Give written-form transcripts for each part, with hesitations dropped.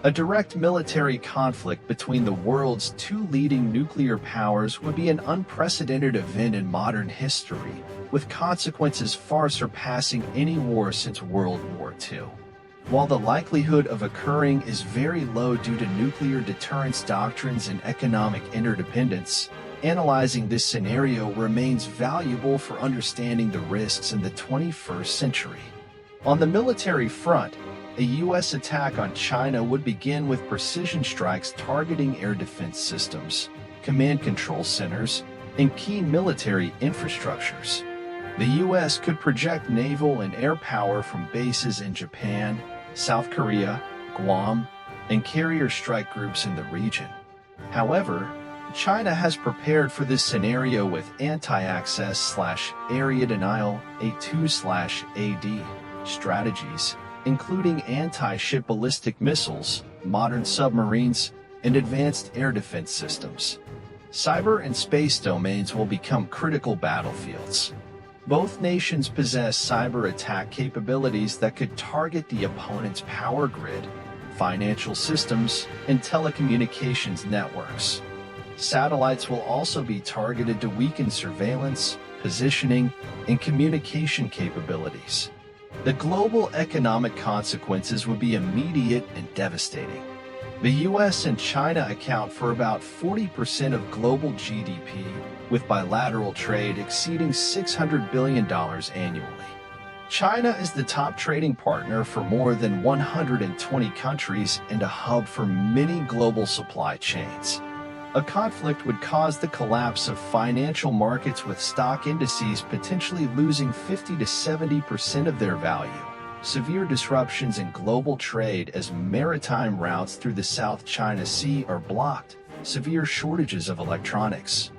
A direct military conflict between the world's two leading nuclear powers would be an unprecedented event in modern history, with consequences far surpassing any war since World War II. While the likelihood of occurring is very low due to nuclear deterrence doctrines and economic interdependence, analyzing this scenario remains valuable for understanding the risks in the 21st century. On the military front, a U.S. attack on China would begin with precision strikes targeting air defense systems, command control centers, and key military infrastructures. The U.S. could project naval and air power from bases in Japan, South Korea, Guam, and carrier strike groups in the region. However, China has prepared for this scenario with anti-access/area denial A2/AD strategies, including anti-ship ballistic missiles, modern submarines, and advanced air defense systems. Cyber and space domains will become critical battlefields. Both nations possess cyber attack capabilities that could target the opponent's power grid, financial systems, and telecommunications networks. Satellites will also be targeted to weaken surveillance, positioning, and communication capabilities. The global economic consequences would be immediate and devastating. The US and China account for about 40% of global GDP, with bilateral trade exceeding $600 billion annually. China is the top trading partner for more than 120 countries and a hub for many global supply chains. A conflict would cause the collapse of financial markets, with stock indices potentially losing 50 to 70% of their value, severe disruptions in global trade as maritime routes through the South China Sea are blocked, severe shortages of electronics,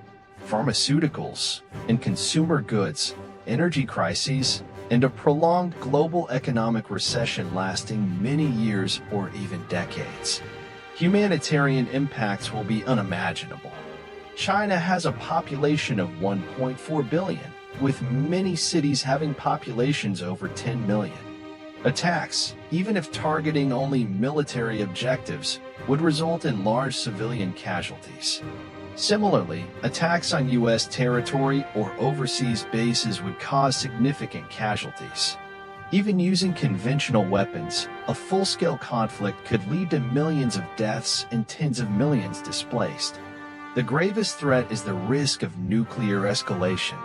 pharmaceuticals, and consumer goods, energy crises, and a prolonged global economic recession lasting many years or even decades. Humanitarian impacts will be unimaginable. China has a population of 1.4 billion, with many cities having populations over 10 million. Attacks, even if targeting only military objectives, would result in large civilian casualties. Similarly, attacks on U.S. territory or overseas bases would cause significant casualties. Even using conventional weapons, a full-scale conflict could lead to millions of deaths and tens of millions displaced. The gravest threat is the risk of nuclear escalation.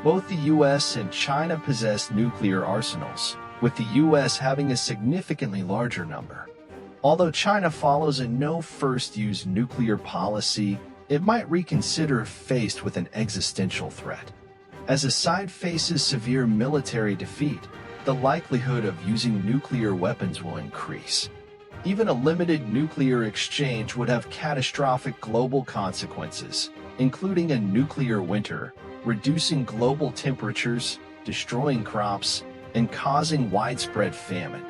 Both the U.S. and China possess nuclear arsenals, with the U.S. having a significantly larger number. Although China follows a no-first-use nuclear policy, it might reconsider if faced with an existential threat. As a side faces severe military defeat, the likelihood of using nuclear weapons will increase. Even a limited nuclear exchange would have catastrophic global consequences, including a nuclear winter, reducing global temperatures, destroying crops, and causing widespread famine.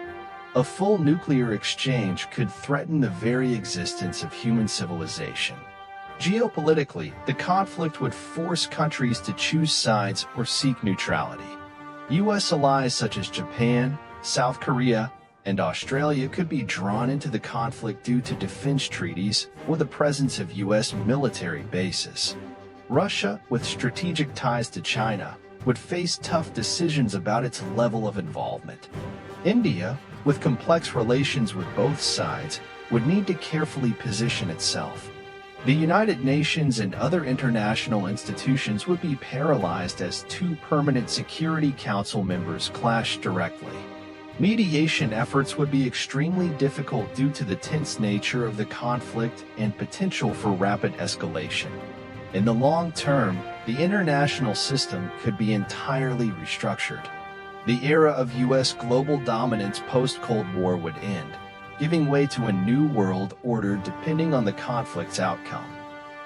A full nuclear exchange could threaten the very existence of human civilization. Geopolitically, the conflict would force countries to choose sides or seek neutrality. U.S. allies such as Japan, South Korea, and Australia could be drawn into the conflict due to defense treaties or the presence of U.S. military bases. Russia, with strategic ties to China, would face tough decisions about its level of involvement. India, with complex relations with both sides, would need to carefully position itself. The United Nations and other international institutions would be paralyzed as two permanent Security Council members clash directly. Mediation efforts would be extremely difficult due to the tense nature of the conflict and potential for rapid escalation. In the long term, the international system could be entirely restructured. The era of U.S. global dominance post-Cold War would end, giving way to a new world order depending on the conflict's outcome.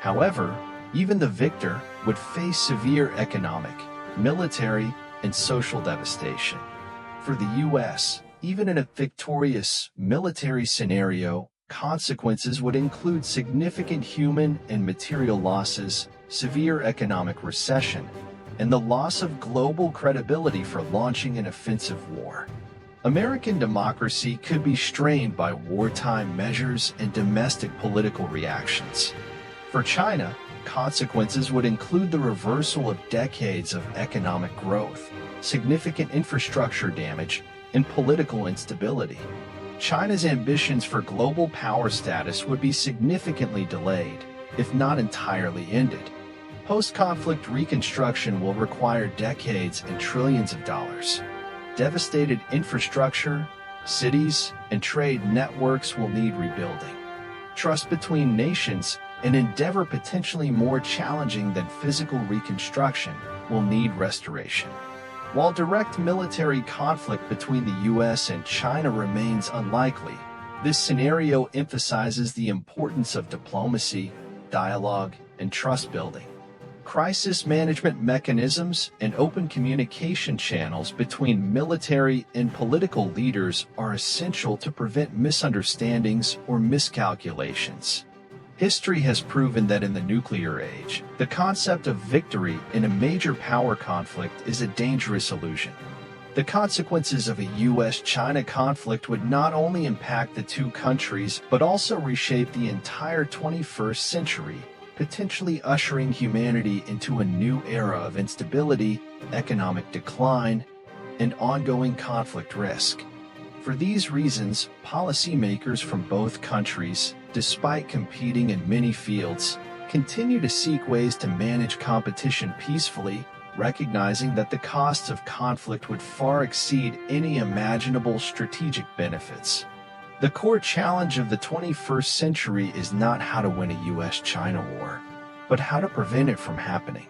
However, even the victor would face severe economic, military, and social devastation. For the U.S., even in a victorious military scenario, consequences would include significant human and material losses, severe economic recession, and the loss of global credibility for launching an offensive war. American democracy could be strained by wartime measures and domestic political reactions. For China, consequences would include the reversal of decades of economic growth, significant infrastructure damage, and political instability. China's ambitions for global power status would be significantly delayed, if not entirely ended. Post-conflict reconstruction will require decades and trillions of dollars. Devastated infrastructure, cities, and trade networks will need rebuilding. Trust between nations, an endeavor potentially more challenging than physical reconstruction, will need restoration. While direct military conflict between the U.S. and China remains unlikely, this scenario emphasizes the importance of diplomacy, dialogue, and trust building. Crisis management mechanisms and open communication channels between military and political leaders are essential to prevent misunderstandings or miscalculations. History has proven that in the nuclear age, the concept of victory in a major power conflict is a dangerous illusion. The consequences of a U.S.-China conflict would not only impact the two countries but also reshape the entire 21st century, potentially ushering humanity into a new era of instability, economic decline, and ongoing conflict risk. For these reasons, policymakers from both countries, despite competing in many fields, continue to seek ways to manage competition peacefully, recognizing that the costs of conflict would far exceed any imaginable strategic benefits. The core challenge of the 21st century is not how to win a U.S.-China war, but how to prevent it from happening.